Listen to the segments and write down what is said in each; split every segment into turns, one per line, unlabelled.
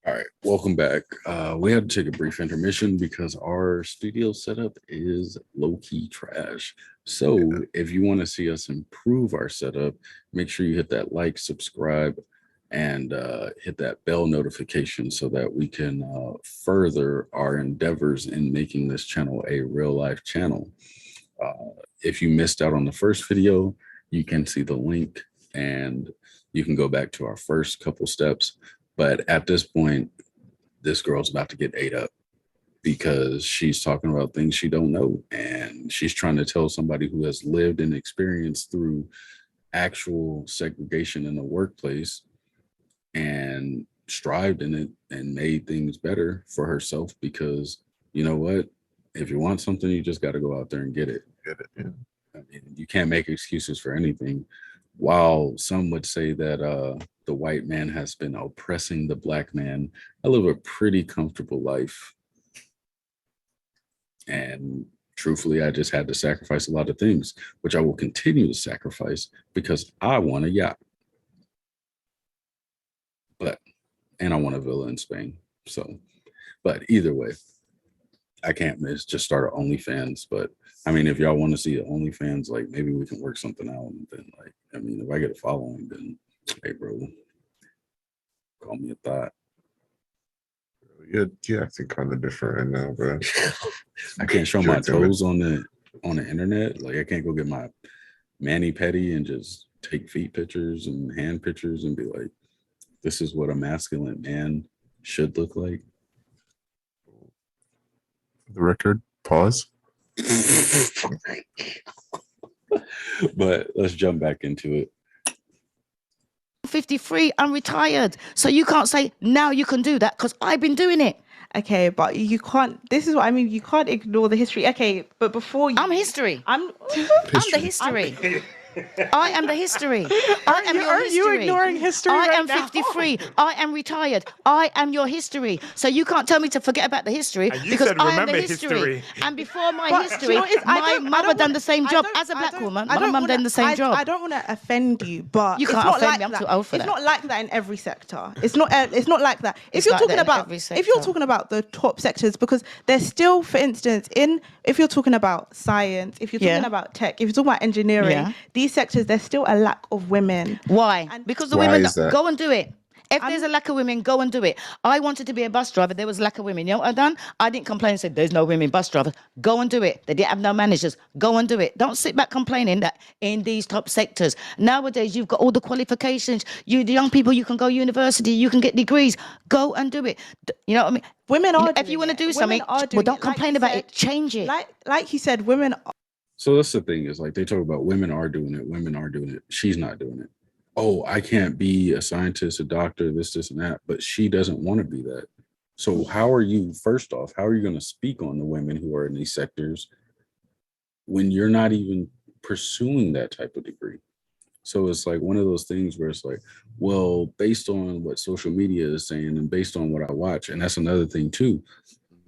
All right, welcome back. We had to take a brief intermission because our studio setup is low-key trash. So if you want to see us improve our setup, make sure you hit that like, subscribe, and hit that bell notification so that we can further our endeavors in making this channel a real-life channel. If you missed out on the first video, you can see the link and you can go back to our first couple steps. But at this point, this girl's about to get ate up because she's talking about things she don't know. And she's trying to tell somebody who has lived and experienced through actual segregation in the workplace and strived in it and made things better for herself because, you know what? If you want something, you just got to go out there and get it.
Yeah.
I mean, you can't make excuses for anything. While some would say that the white man has been oppressing the black man, I live a pretty comfortable life. And truthfully, I just had to sacrifice a lot of things, which I will continue to sacrifice because I want a yacht. And I want a villa in Spain. So, but either way, I can't miss just start an OnlyFans. But I mean, if y'all want to see the OnlyFans, like maybe we can work something out. And then, like, I mean, if I get a following, then hey, bro, call me a thought.
You're acting kind of different right now, bro.
I can't show my toes on the internet. Like I can't go get my mani pedi and just take feet pictures and hand pictures and be like, this is what a masculine man should look like.
The record, pause.
But let's jump back into it.
53, I'm retired. So you can't say, now you can do that because I've been doing it.
Okay, but you can't, this is what I mean, you can't ignore the history. Okay, but before you...
I'm history. I'm the history. I am the history. I am your history.
Are you ignoring history
I am
now?
53. I am retired. I am your history. So you can't tell me to forget about the history because I am the history. And before my history, my mother done the same job as a black woman. My mum done the same job.
I don't want to offend you, but
you can't offend me. I'm too old for that.
It's not like that in every sector. It's not like that. If you're talking about the top sectors, because there's still, for instance, if you're talking about science, if you're talking about tech, if you're talking about engineering, these sectors, there's still a lack of women.
Why? Because the women go and do it. If there's a lack of women, go and do it. I wanted to be a bus driver. There was a lack of women. You know what I done? I didn't complain and say, there's no women bus drivers. Go and do it. They didn't have no managers. Go and do it. Don't sit back complaining that in these top sectors. Nowadays, you've got all the qualifications. The young people, you can go university. You can get degrees. Go and do it. You know what I mean?
Women are
If you want to do something, well, don't complain about it. Change it.
Like you said, women are.
So that's the thing is like they talk about women are doing it. Women are doing it. She's not doing it. Oh, I can't be a scientist, a doctor, this, and that, but she doesn't want to be that. So how are you, first off, how are you going to speak on the women who are in these sectors when you're not even pursuing that type of degree? So it's like one of those things where it's like, well, based on what social media is saying and based on what I watch, and that's another thing too,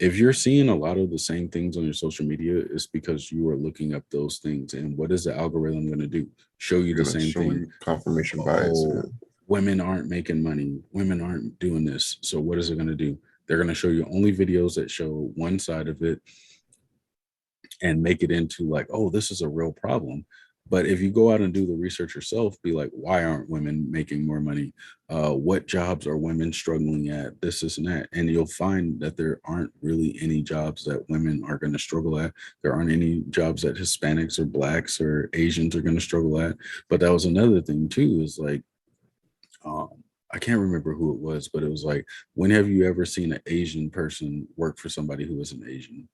if you're seeing a lot of the same things on your social media, it's because you are looking up those things. And what is the algorithm going to do? Show you the same thing.
Confirmation bias.
Women aren't making money. Women aren't doing this. So what is it going to do? They're going to show you only videos that show one side of it and make it into like, oh, this is a real problem. But if you go out and do the research yourself, be like, why aren't women making more money? What jobs are women struggling at? This, and that. And you'll find that there aren't really any jobs that women are going to struggle at. There aren't any jobs that Hispanics or Blacks or Asians are going to struggle at. But that was another thing too, is like, I can't remember who it was, but it was like, when have you ever seen an Asian person work for somebody who isn't Asian?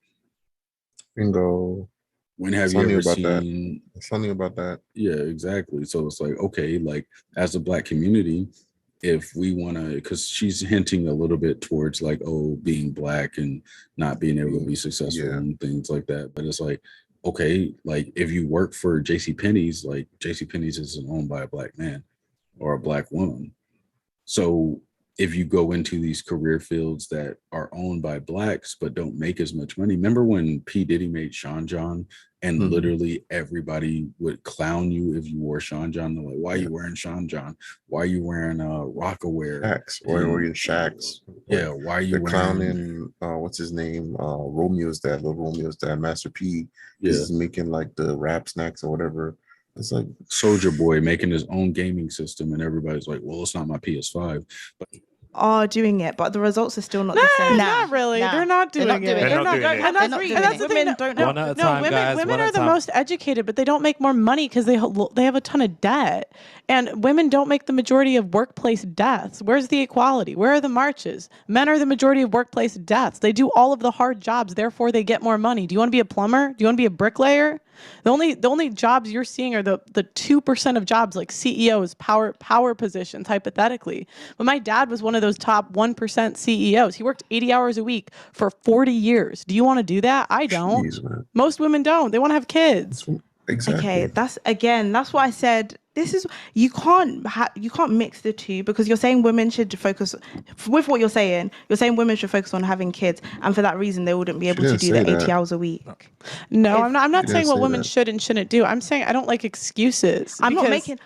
Bingo.
When have you ever seen
something about that?
Yeah, exactly. So it's like, okay, like as a Black community, if we want to, because she's hinting a little bit towards like, oh, being Black and not being able to be successful and things like that. But it's like, okay, like if you work for JCPenney's, like JCPenney's isn't owned by a Black man or a Black woman. So if you go into these career fields that are owned by Blacks but don't make as much money, remember when P. Diddy made Sean John And literally everybody would clown you if you wore Sean John. They're like, why are you wearing Sean John? Why are you wearing Rockaware?
Shacks. Why are you in Shacks?
Yeah, why are you
wearing clowning what's his name? Romeo's dad, little Romeo's dad, Master P. He's making like the rap snacks or whatever. It's like
Soldier Boy making his own gaming system, and everybody's like, well, it's not my PS5. But
are doing it, but the results are still not the same.
Not really. They're not doing it.
They're not doing it.
And that's the thing.
One at a time, guys.
Women are the most educated, but they don't make more money because they have a ton of debt. And women don't make the majority of workplace deaths. Where's the equality? Where are the marches? Men are the majority of workplace deaths. They do all of the hard jobs, therefore they get more money. Do you want to be a plumber? Do you want to be a bricklayer? The only jobs you're seeing are the 2% of jobs like CEOs, power positions, hypothetically. But my dad was one of those top 1% CEOs. He worked 80 hours a week for 40 years. Do you want to do that? I don't.
Jeez,
most women don't. They want to have kids.
Exactly.
Okay, that's why I said this is you can't mix the two, because you're saying women should focus with what you're saying. You're saying women should focus on having kids, and for that reason they wouldn't be able to do the 80 hours a week.
No, I'm not saying what women should and shouldn't do. I'm saying I don't like excuses.
I'm not making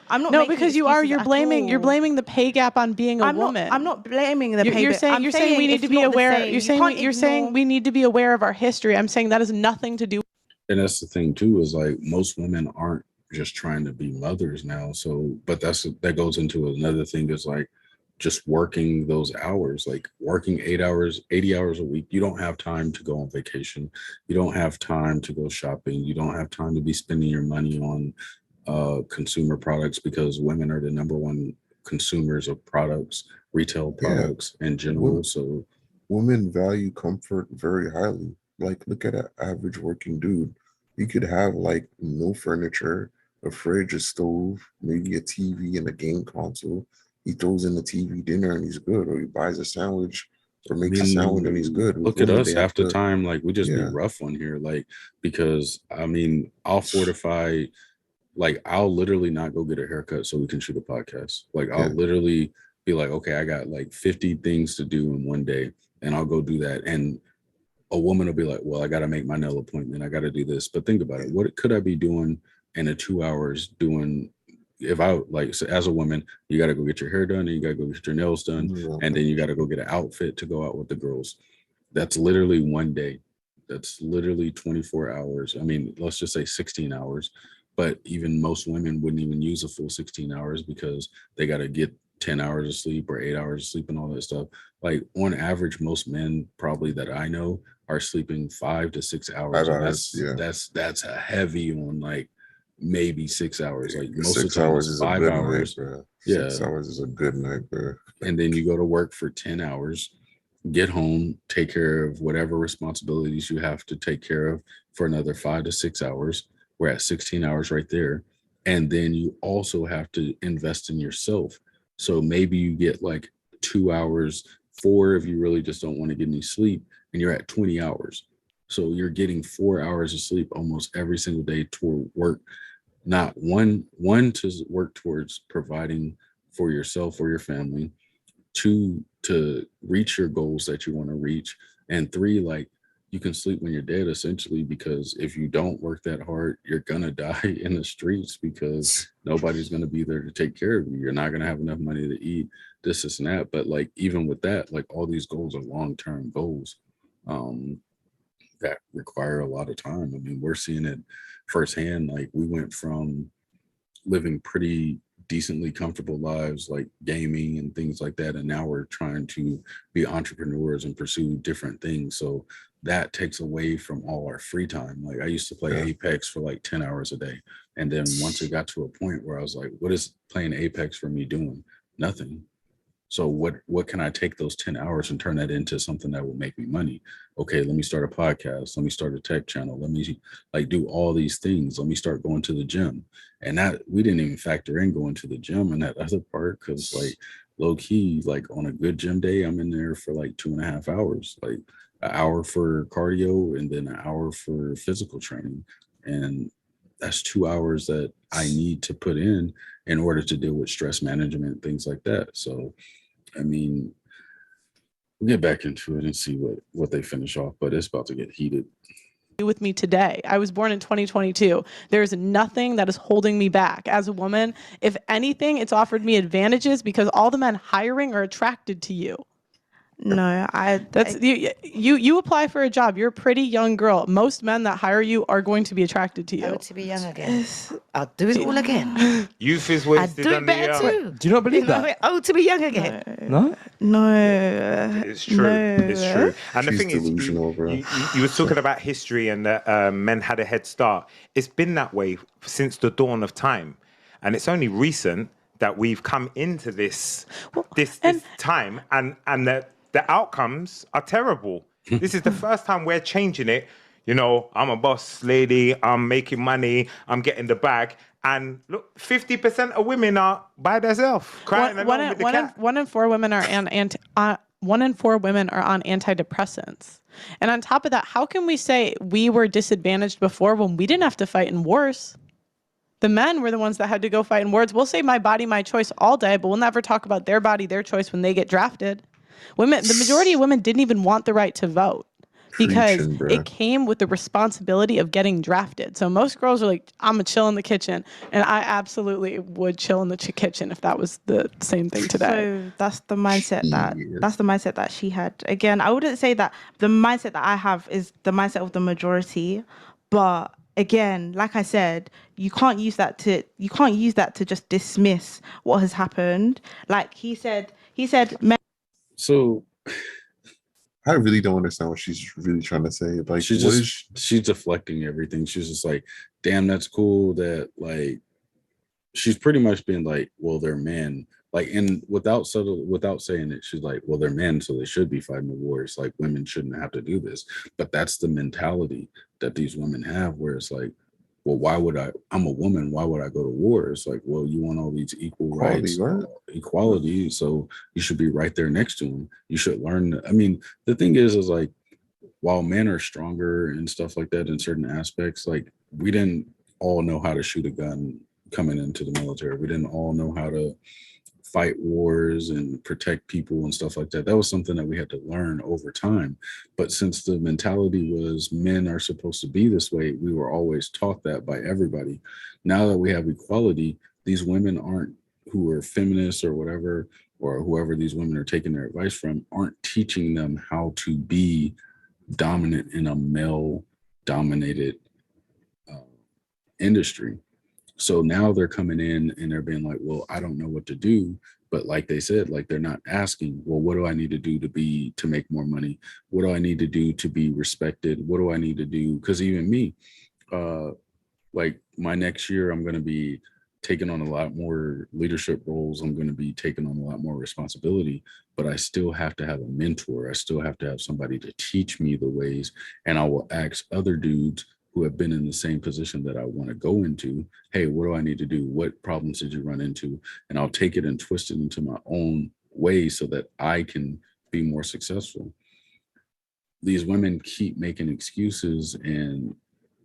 because you're blaming the pay gap on being a woman.
I'm not blaming the pay gap.
You're saying we need to be aware. You're saying we need to be aware of our history. I'm saying that has nothing to do.
And that's the thing too, is like most women aren't just trying to be mothers now. So, but that goes into another thing, is like just working those hours, like working 8 hours, 80 hours a week. You don't have time to go on vacation. You don't have time to go shopping. You don't have time to be spending your money on consumer products, because women are the number one consumers of products, retail products in general. So
women value comfort very highly. Like, look at an average working dude. He could have like no furniture, a fridge, a stove, maybe a TV and a game console. He throws in the TV dinner and he's good, or he buys a sandwich or makes a sandwich and he's good.
Look at us half the time, like we just be rough on here, like, because I mean, I'll fortify, like I'll literally not go get a haircut so we can shoot a podcast. Like I'll literally be like, okay, I got like 50 things to do in one day, and I'll go do that. And a woman will be like, well, I got to make my nail appointment. I got to do this. But think about it. What could I be doing in a 2 hours doing? If I like, so as a woman, you got to go get your hair done, and you got to go get your nails done. And then you got to go get an outfit to go out with the girls. That's literally one day. That's literally 24 hours. I mean, let's just say 16 hours. But even most women wouldn't even use a full 16 hours, because they got to get 10 hours of sleep or 8 hours of sleep and all that stuff. Like on average, most men probably that I know are sleeping 5 to 6 hours.
5 hours,
that's a heavy on, like maybe 6 hours. Like most
6
of the time
hours is
5
a good
hours.
night, bro.
Yeah,
6 hours is a good night, bro.
And then you go to work for 10 hours, get home, take care of whatever responsibilities you have to take care of for another 5 to 6 hours. We're at 16 hours right there. And then you also have to invest in yourself. So maybe you get like 2 hours, 4 if you really just don't want to get any sleep, and you're at 20 hours. So you're getting 4 hours of sleep almost every single day toward work. Not one to work towards providing for yourself or your family, 2 to reach your goals that you want to reach, and 3, like you can sleep when you're dead, essentially, because if you don't work that hard, you're gonna die in the streets, because nobody's gonna be there to take care of you. You're not gonna have enough money to eat, this and that. But like even with that, like all these goals are long-term goals that require a lot of time. I mean, we're seeing it firsthand. Like we went from living pretty decently comfortable lives, like gaming and things like that, and now we're trying to be entrepreneurs and pursue different things. So that takes away from all our free time. Like I used to play Apex for like 10 hours a day, and then once it got to a point where I was like, what is playing Apex for me doing? Nothing. So what can I take those 10 hours and turn that into something that will make me money? Okay, let me start a podcast. Let me start a tech channel. Let me like do all these things. Let me start going to the gym. And that we didn't even factor in going to the gym in that other part, because like low key, like on a good gym day, I'm in there for like 2.5 hours, like an hour for cardio and then an hour for physical training. And that's 2 hours that I need to put in order to deal with stress management, things like that. So I mean, we'll get back into it and see what they finish off, but it's about to get heated.
with me today. I was born in 2022. There's nothing that is holding me back. As a woman, if anything, it's offered me advantages because all the men hiring are attracted to you.
No,
you apply for a job. You're a pretty young girl. Most men that hire you are going to be attracted to you.
Oh, to be young again. I'll do it all again.
Youth is
I'd
wasted.
do it better too.
Do you not believe that?
Oh, to be young again.
No?
It's true. It's true. And the
She's
thing is,
delusional, bro.
you were talking about history and that men had a head start. It's been that way since the dawn of time, and it's only recent that we've come into this time, and the outcomes are terrible. This is the first time we're changing it. You know, I'm a boss lady, I'm making money, I'm getting the bag. And look, 50% of women are by themselves, crying along with the cat.
1 in 4 women are one in 4 women are on antidepressants. And on top of that, how can we say we were disadvantaged before when we didn't have to fight in wars? The men were the ones that had to go fight in wars. We'll say my body, my choice all day, but we'll never talk about their body, their choice when they get drafted. Women, the majority of women didn't even want the right to vote because it came with the responsibility of getting drafted. So most girls are like, I'm gonna chill in the kitchen, and I absolutely would chill in the kitchen if that was the same thing today.
So that's the mindset that she had. Again, I wouldn't say that the mindset that I have is the mindset of the majority, but again, like I said, you can't use that to just dismiss what has happened. Like he said.
So
I really don't understand what she's really trying to say. Like,
she's deflecting everything. She's just like, damn, that's cool that, like, she's pretty much been like, well, they're men. Like, and without saying it, she's like, well, they're men, so they should be fighting the wars. Like, women shouldn't have to do this. But that's the mentality that these women have, where it's like, well, why would I'm a woman, why would I go to war? It's like, well, you want all these equal rights, equality, so you should be right there next to them. You should learn. I mean, the thing is like, while men are stronger and stuff like that in certain aspects, like, we didn't all know how to shoot a gun coming into the military. We didn't all know how to fight wars and protect people and stuff like that. That was something that we had to learn over time. But since the mentality was men are supposed to be this way, we were always taught that by everybody. Now that we have equality, these women who are feminists or whatever, or whoever these women are taking their advice from, aren't teaching them how to be dominant in a male dominated industry. So now they're coming in and they're being like, well, I don't know what to do. But like they said, like, they're not asking, well, what do I need to do to make more money? What do I need to do to be respected? What do I need to do? Because even me, like, my next year, I'm going to be taking on a lot more leadership roles. I'm going to be taking on a lot more responsibility, but I still have to have a mentor. I still have to have somebody to teach me the ways. And I will ask other dudes who have been in the same position that I want to go into, hey, what do I need to do? What problems did you run into? And I'll take it and twist it into my own way so that I can be more successful. These women keep making excuses and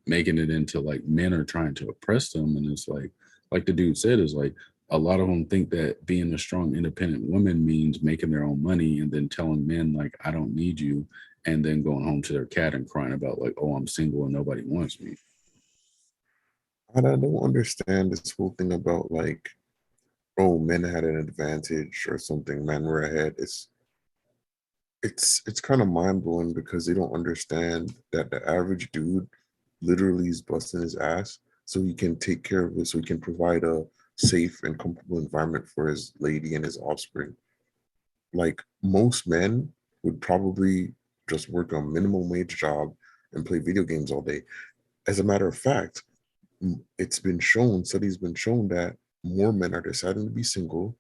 making it into like men are trying to oppress them. And it's like the dude said, is like, a lot of them think that being a strong, independent woman means making their own money and then telling men like, I don't need you, and then going home to their cat and crying about like, oh, I'm single and nobody wants me.
And I don't understand this whole thing about like, oh, men had an advantage or something, men were ahead. It's kind of mind-blowing because they don't understand that the average dude literally is busting his ass so he can take care of it, so he can provide a safe and comfortable environment for his lady and his offspring. Like, most men would probably just work a minimum wage job and play video games all day. As a matter of fact, studies been shown that more men are deciding to be single,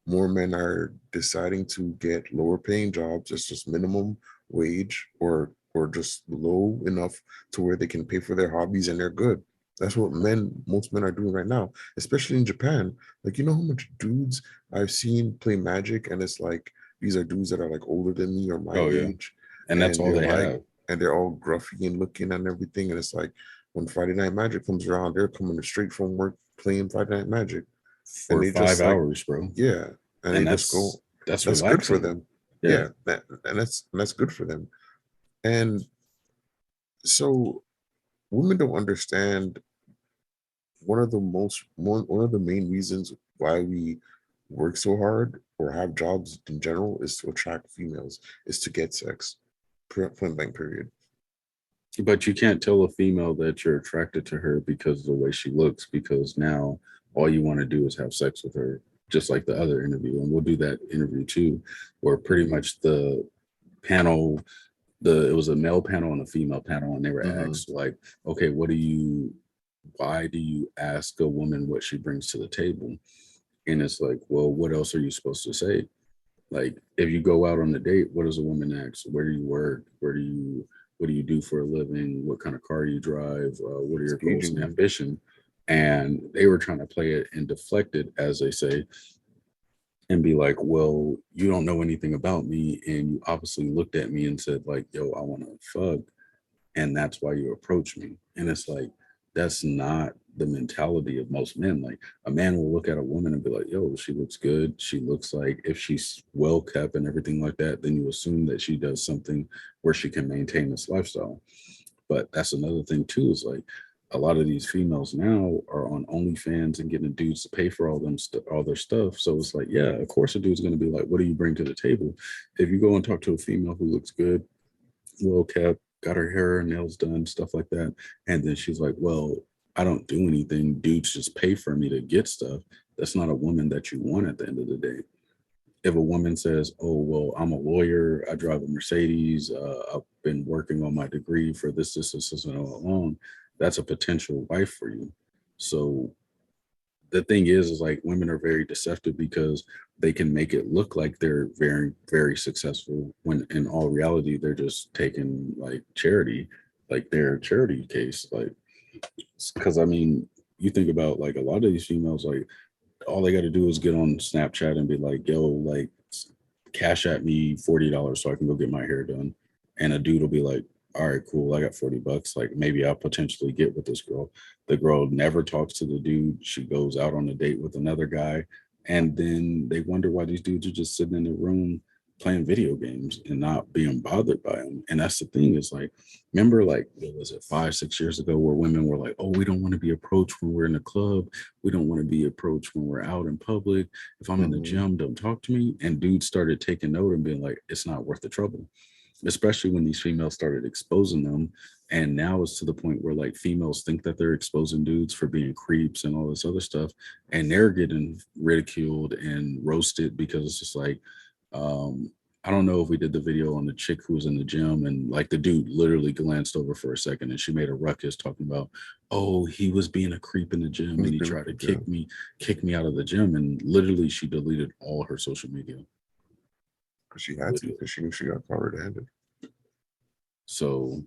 more men are deciding to get lower paying jobs, just minimum wage or just low enough to where they can pay for their hobbies and they're good. That's what most men are doing right now, especially in Japan. Like, you know how much dudes I've seen play Magic, and it's like, these are dudes that are like older than me or my age.
And that's all they have.
And they're all gruffy and looking and everything. And it's like, when Friday Night Magic comes around, they're coming straight from work playing Friday Night Magic.
For 5 hours, bro.
Yeah. And that's good for them. Yeah. And that's good for them. And so women don't understand one of the main reasons why we work so hard or have jobs in general is to attract females, is to get sex. Point blank period.
But you can't tell a female that you're attracted to her because of the way she looks, because now all you want to do is have sex with her, just like the other interview. And we'll do that interview too, where pretty much the panel, it was a male panel and a female panel, and they were asked like, okay, why do you ask a woman what she brings to the table? And it's like, well, what else are you supposed to say? Like, if you go out on a date, what does a woman ask? Where do you work? What do you do for a living? What kind of car you drive? What are your goals and ambition? And they were trying to play it and deflect it, as they say, and be like, well, you don't know anything about me, and you obviously looked at me and said like, yo, I want to fuck, and that's why you approach me. And it's like, that's not the mentality of most men. Like, a man will look at a woman and be like, yo, she looks good. She looks like, if she's well kept and everything like that, then you assume that she does something where she can maintain this lifestyle. But that's another thing too, is like, a lot of these females now are on OnlyFans and getting dudes to pay for all their stuff. So it's like, yeah, of course a dude's going to be like, what do you bring to the table? If you go and talk to a female who looks good, well kept, got her hair and nails done, stuff like that, and then she's like, well, I don't do anything, dudes just pay for me to get stuff, that's not a woman that you want at the end of the day. If a woman says, oh, well, I'm a lawyer, I drive a Mercedes, I've been working on my degree for this and all along, that's a potential wife for you. So the thing is like, women are very deceptive because they can make it look like they're very, very successful when in all reality, they're just taking like charity, like their charity case. Like, because I mean, you think about like a lot of these females, like all they got to do is get on Snapchat and be like, yo, like cash at me $40 so I can go get my hair done. And a dude will be like, all right, cool, I got $40. Like, maybe I'll potentially get with this girl. The girl never talks to the dude. She goes out on a date with another guy. And then they wonder why these dudes are just sitting in the room playing video games and not being bothered by them. And that's the thing, is like, remember, like, what was it, 5-6 years ago, where women were like, oh, we don't want to be approached when we're in a club. We don't want to be approached when we're out in public. If I'm in the gym, don't talk to me. And dudes started taking note and being like, it's not worth the trouble, especially when these females started exposing them. And now it's to the point where like females think that they're exposing dudes for being creeps and all this other stuff, and they're getting ridiculed and roasted because it's just like, I don't know if we did the video on the chick who was in the gym, and like the dude literally glanced over for a second and she made a ruckus talking about, oh, he was being a creep in the gym and he tried to kick me out of the gym, and literally she deleted all her social media.
Because she had to, because she knew she got caught red-handed.
So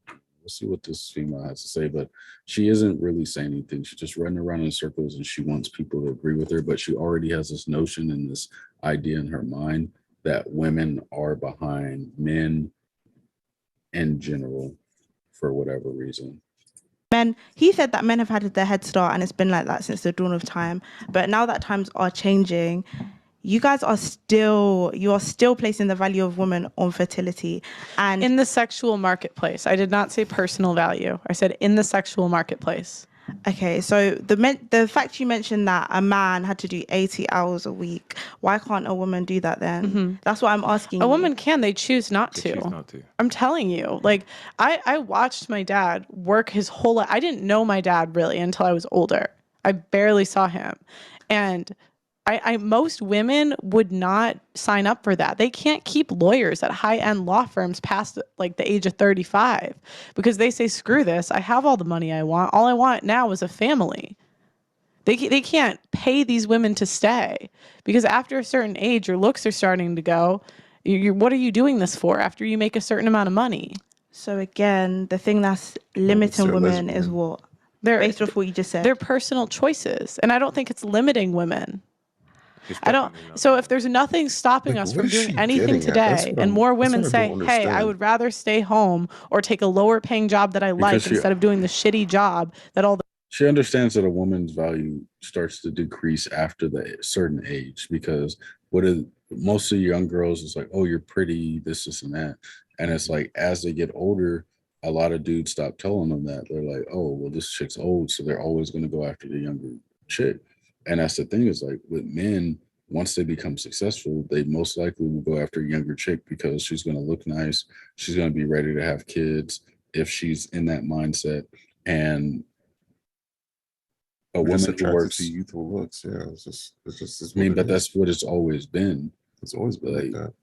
we'll see what this female has to say, but she isn't really saying anything. She's just running around in circles and she wants people to agree with her, but she already has this notion and this idea in her mind that women are behind men in general for whatever reason.
He said that men have had their head start and it's been like that since the dawn of time. But now that times are changing, you are still placing the value of women on fertility and
in the sexual marketplace. I did not say personal value. I said in the sexual marketplace.
Okay, so the fact you mentioned that a man had to do 80 hours a week, why can't a woman do that then? Mm-hmm. That's what I'm asking.
A woman can, they choose not to. I'm telling you, like I watched my dad work his whole life. I didn't know my dad really until I was older. I barely saw him. And most women would not sign up for that. They can't keep lawyers at high-end law firms past like the age of 35 because they say, screw this. I have all the money I want. All I want now is a family. They can't pay these women to stay because after a certain age, your looks are starting to go. What are you doing this for after you make a certain amount of money?
So again, the thing that's limiting women is what? Based off what you just said.
Their personal choices. And I don't think it's limiting women. So if there's nothing stopping us from doing anything today and more women say, hey, I would rather stay home or take a lower paying job that I like instead of doing the shitty job that all the...
She understands that a woman's value starts to decrease after the certain age, because most of young girls is like, oh, you're pretty, this and that. And it's like, as they get older, a lot of dudes stop telling them that. They're like, oh, well, this chick's old, so they're always going to go after the younger chick. And that's the thing is like with men, once they become successful, they most likely will go after a younger chick because she's going to look nice. She's going to be ready to have kids if she's in that mindset. And a
We're just
woman who
attracted
works,
to youthful looks. Yeah, it's
I mean,
what
but
it
that's
is.
what it's always been.
It's always been like that.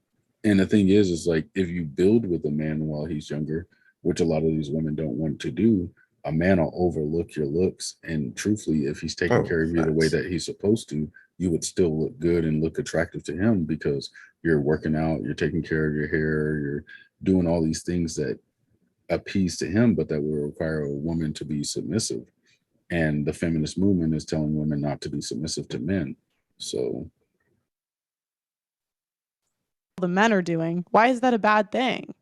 And the thing is like if you build with a man while he's younger, which a lot of these women don't want to do, a man will overlook your looks. And truthfully, if he's taking care of you the way that he's supposed to, you would still look good and look attractive to him because you're working out, you're taking care of your hair, you're doing all these things that appease to him, but that will require a woman to be submissive. And the feminist movement is telling women not to be submissive to men. So
the men are doing. Why is that a bad thing?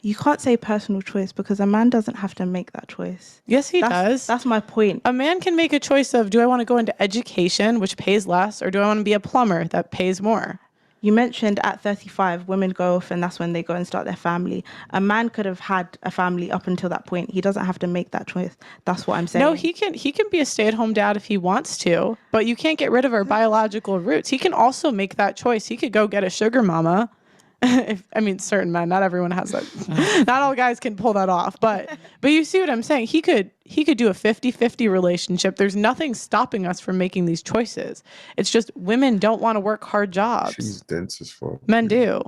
You can't say personal choice because a man doesn't have to make that choice.
Yes, he does.
That's my point.
A man can make a choice of, do I want to go into education, which pays less, or do I want to be a plumber that pays more?
You mentioned at 35, women go off and that's when they go and start their family. A man could have had a family up until that point. He doesn't have to make that choice. That's what I'm saying.
No, he can be a stay-at-home dad if he wants to, but you can't get rid of our biological roots. He can also make that choice. He could go get a sugar mama. Certain men, not everyone has that. Not all guys can pull that off, but you see what I'm saying? He could do a 50-50 relationship. There's nothing stopping us from making these choices. It's just women don't want to work hard jobs.
She's dense as fuck.
Men do.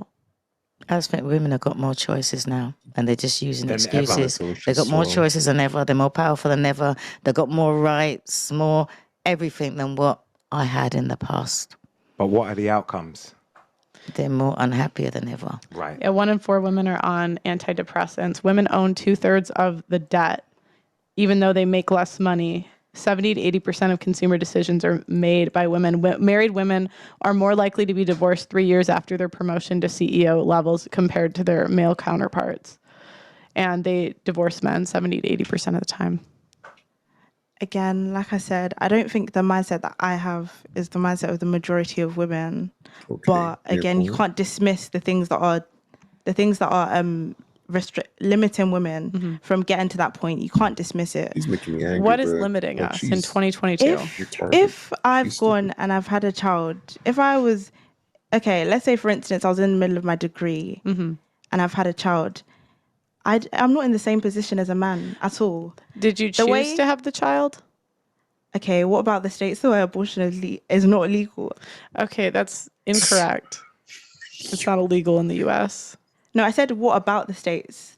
I just think women have got more choices now and they're just using
Than
excuses.
ever.
They've got more choices than ever. They're more powerful than ever. They've got more rights, more everything than what I had in the past.
But what are the outcomes?
They're more unhappier than ever.
Right.
Yeah, 1 in 4 women are on antidepressants. Women own 2/3 of the debt, even though they make less money. 70 to 80% of consumer decisions are made by women. Married women are more likely to be divorced 3 years after their promotion to CEO levels compared to their male counterparts. And they divorce men 70 to 80% of the time.
Again, like I said, I don't think the mindset that I have is the mindset of the majority of women. Okay. But again, you can't dismiss the things that are limiting women from getting to that point. You can't dismiss it.
He's making me angry.
What is limiting us in 2022?
If I've gone and I've had a child, if I was, okay, let's say for instance, I was in the middle of my degree and I've had a child, I'm not in the same position as a man at all.
Did you choose to have the child?
Okay, what about the states the way abortion is not illegal? Okay,
that's incorrect. It's not illegal in the U.S.
No, I said what about the states?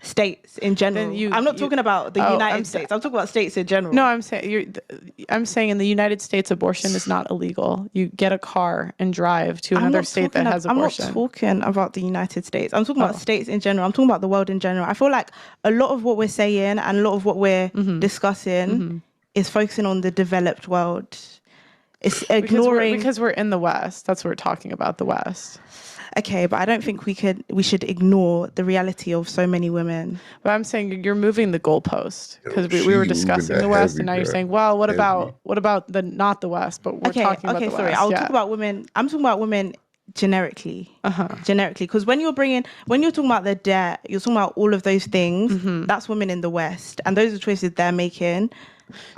States in general. I'm not talking about the United States. I'm talking about states in general.
No, I'm saying in the United States, abortion is not illegal. You get a car and drive to another state that has abortion.
I'm not talking about the United States. I'm talking about states in general. I'm talking about the world in general. I feel like a lot of what we're saying and a lot of what we're discussing is focusing on the developed world. It's ignoring
because we're in the West. That's what we're talking about, the West.
Okay, but I don't think we should ignore the reality of so many women.
But I'm saying you're moving the goalpost because we were discussing the West, and now you're saying, well, what about the not the West? But we're talking about the West.
I'll talk about women. I'm talking about women generically, because when you're talking about the debt, you're talking about all of those things. That's women in the West, and those are choices they're making.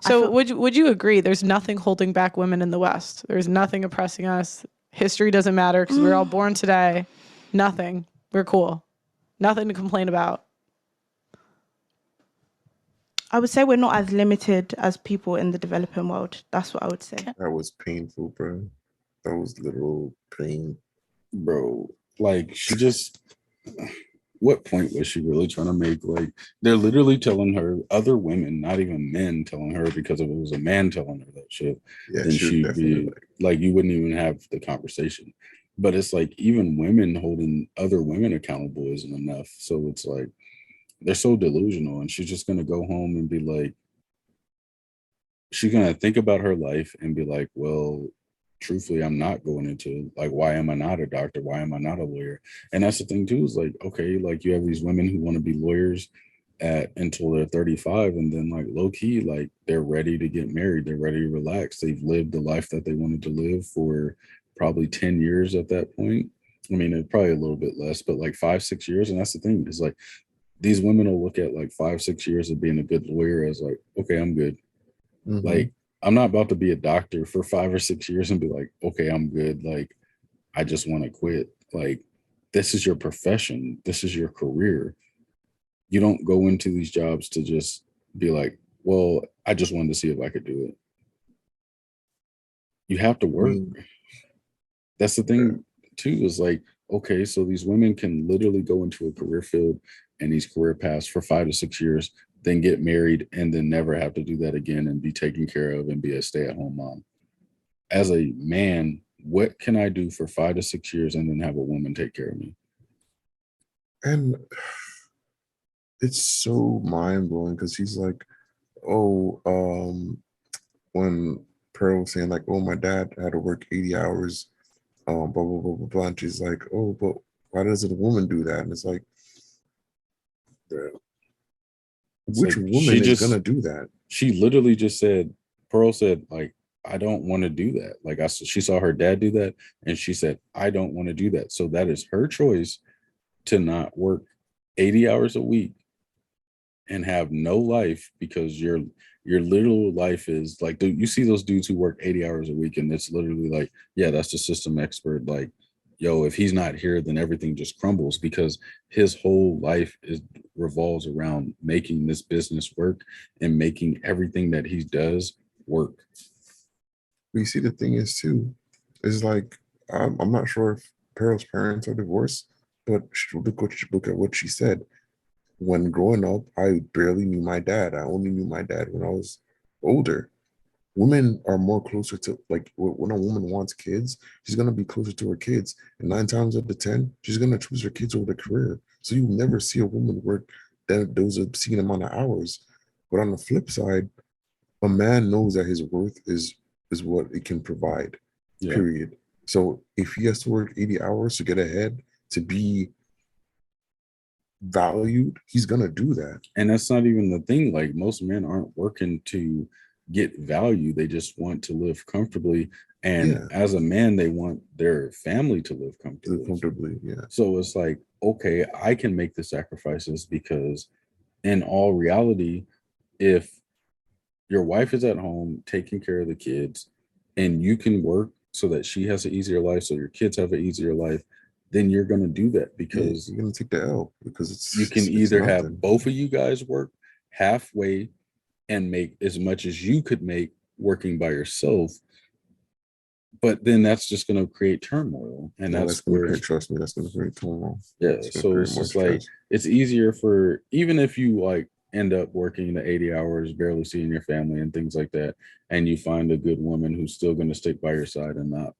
So would you agree? There's nothing holding back women in the West. There's nothing oppressing us. History doesn't matter because we're all born today. Nothing. We're cool. Nothing to complain about.
I would say we're not as limited as people in the developing world. That's what I would say.
That was painful, bro. That was literal pain.
Bro, like she just... What point was she really trying to make? Like, they're literally telling her, other women, not even men, telling her, because if it was a man telling her that shit, then she'd be like, you wouldn't even have the conversation. But it's like, even women holding other women accountable isn't enough. So it's like, they're so delusional. And she's just going to go home and be like, she's going to think about her life and be like, well, truthfully, I'm not going into, like, why am I not a doctor? Why am I not a lawyer? And that's the thing too, is like, okay, like you have these women who want to be lawyers until they're 35, and then like low key, like they're ready to get married. They're ready to relax. They've lived the life that they wanted to live for probably 10 years at that point. I mean, it's probably a little bit less, but like 5-6 years. And that's the thing, is like these women will look at like 5-6 years of being a good lawyer as like, okay, I'm good. Like, I'm not about to be a doctor for 5 or 6 years and be like, okay, I'm good. Like, I just want to quit. Like, this is your profession. This is your career. You don't go into these jobs to just be like, well, I just wanted to see if I could do it. You have to work. That's the thing too, is like, okay, so these women can literally go into a career field and these career paths for 5 to 6 years, then get married and then never have to do that again and be taken care of and be a stay-at-home mom. As a man, what can I do for 5 to 6 years and then have a woman take care of me?
And it's so mind-blowing because he's like, oh, when Pearl was saying like, oh, my dad had to work 80 hours, blah, blah, blah, blah, blah. And she's like, oh, but why doesn't a woman do that? And it's like, which
like,
woman is going to do that?
She literally just said, Pearl said, like, I don't want to do that. Like, she saw her dad do that and she said, I don't want to do that. So that is her choice to not work 80 hours a week and have no life, because your literal life is like, dude, you see those dudes who work 80 hours a week and it's literally like, yeah, that's the system expert. Like, yo, if he's not here, then everything just crumbles, because his whole life revolves around making this business work and making everything that he does work.
We see the thing is too, is like, I'm not sure if Pearl's parents are divorced, but look at what she said. When growing up, I barely knew my dad. I only knew my dad when I was older. Women are more closer to, like, when a woman wants kids, she's going to be closer to her kids. And 9 times out of 10, she's going to choose her kids over the career. So you never see a woman work those obscene amount of hours. But on the flip side, a man knows that his worth is what it can provide, period. So if he has to work 80 hours to get ahead, to be valued, he's gonna do that.
And that's not even the thing. Like, most men aren't working to get value, they just want to live comfortably. And as a man, they want their family to live comfortably. So it's like, okay, I can make the sacrifices, because in all reality, if your wife is at home taking care of the kids and you can work so that she has an easier life, so your kids have an easier life, then you're going to do that, because
you're going to take the L, because
you can either have both of you guys work halfway and make as much as you could make working by yourself, but then that's just going to create turmoil. And that's where,
trust me, that's going to create turmoil.
So it's just like, it's easier for, even if you like end up working the 80 hours, barely seeing your family and things like that, and you find a good woman who's still going to stick by your side and not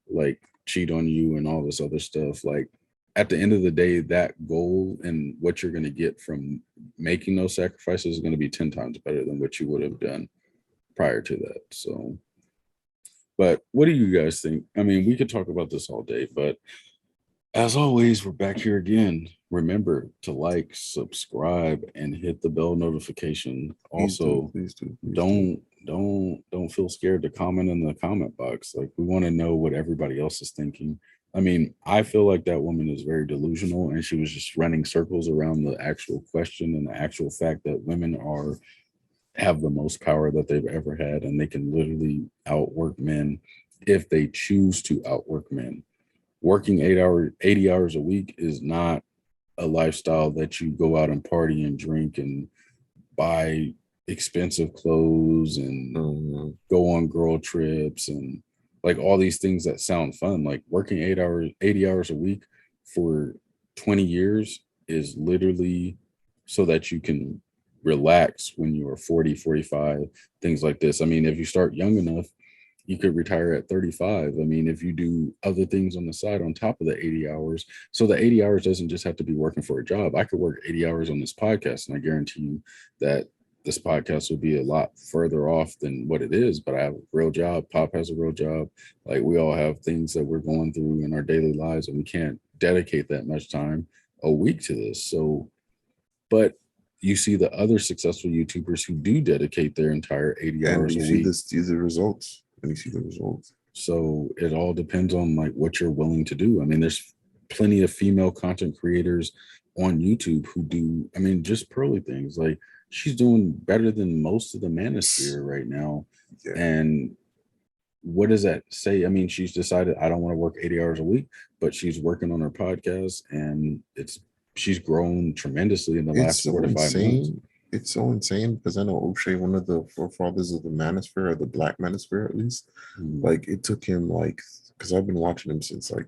like cheat on you and all this other stuff, like, at the end of the day, that goal and what you're going to get from making those sacrifices is going to be 10 times better than what you would have done prior to that. So, but what do you guys think? I mean, we could talk about this all day, but as always, we're back here again. Remember to like, subscribe, and hit the bell notification. Also,
please do.
Don't feel scared to comment in the comment box. Like, we want to know what everybody else is thinking. I mean, I feel like that woman is very delusional, and she was just running circles around the actual question and the actual fact that women have the most power that they've ever had, and they can literally outwork men if they choose to outwork men. Working 80 hours a week is not a lifestyle that you go out and party and drink and buy expensive clothes and go on girl trips and like all these things that sound fun. Like, working 80 hours a week for 20 years is literally so that you can relax when you are 40, 45, things like this. I mean, if you start young enough, you could retire at 35. I mean, if you do other things on the side on top of the 80 hours, so the 80 hours doesn't just have to be working for a job. I could work 80 hours on this podcast, and I guarantee you that this podcast will be a lot further off than what it is, but I have a real job. Pop has a real job. Like, we all have things that we're going through in our daily lives, and we can't dedicate that much time a week to this. So, but you see the other successful YouTubers who do dedicate their entire 80 hours a week.
You see the results.
So it all depends on like what you're willing to do. I mean, there's plenty of female content creators on YouTube who do, I mean, just pearly things. Like she's doing better than most of the manosphere right now.
Yeah.
And what does that say? I mean, she's decided I don't want to work 80 hours a week, but she's working on her podcast and she's grown tremendously in the last 4 to 5 months.
It's so insane because I know O'Shea, one of the forefathers of the manosphere, or the black manosphere at least, like it took him like, because I've been watching him since like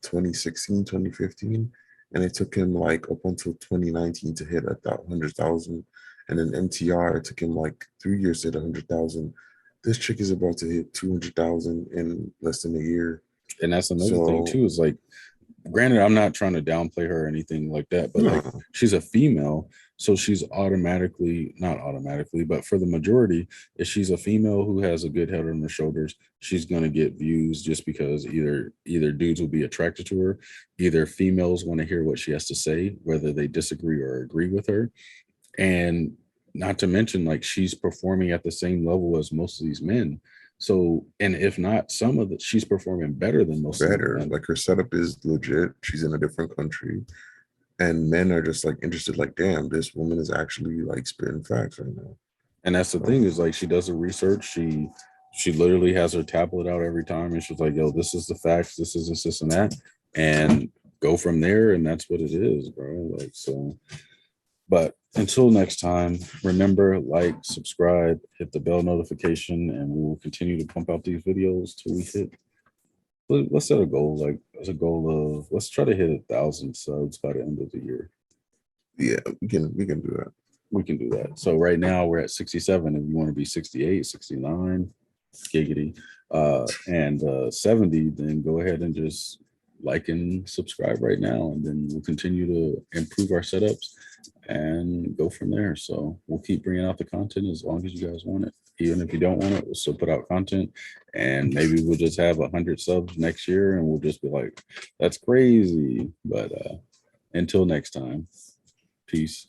2016, 2015, and it took him like up until 2019 to hit 100,000. And then MTR, it took him like 3 years to hit 100,000. This chick is about to hit 200,000 in less than a year.
And that's another thing too, is like, granted, I'm not trying to downplay her or anything like that, but like she's a female, so she's not automatically, but for the majority, if she's a female who has a good head on her shoulders, she's gonna get views just because either dudes will be attracted to her, either females want to hear what she has to say, whether they disagree or agree with her, and not to mention like she's performing at the same level as most of these men. So, and if not, she's performing better than most of them.
Like her setup is legit. She's in a different country. And men are just like interested, like, damn, this woman is actually like spitting facts right now.
And that's the thing, is like she does her research. She literally has her tablet out every time and she's like, yo, this is the facts, this is this and that. And go from there. And that's what it is, bro. Like, so, but until next time, remember, like, subscribe, hit the bell notification, and we will continue to pump out these videos till we hit. Let's set a goal. Like, as a goal of, let's try to hit 1,000 subs by the end of the year.
Yeah, we can do that.
We can do that. So right now we're at 67. If you want to be 68, 69, giggity, and 70, then go ahead and just like and subscribe right now, and then we'll continue to improve our setups and go from there. So we'll keep bringing out the content as long as you guys want it. Even if you don't want it, we'll still put out content, and maybe we'll just have 100 subs next year and we'll just be like, that's crazy. But until next time, peace.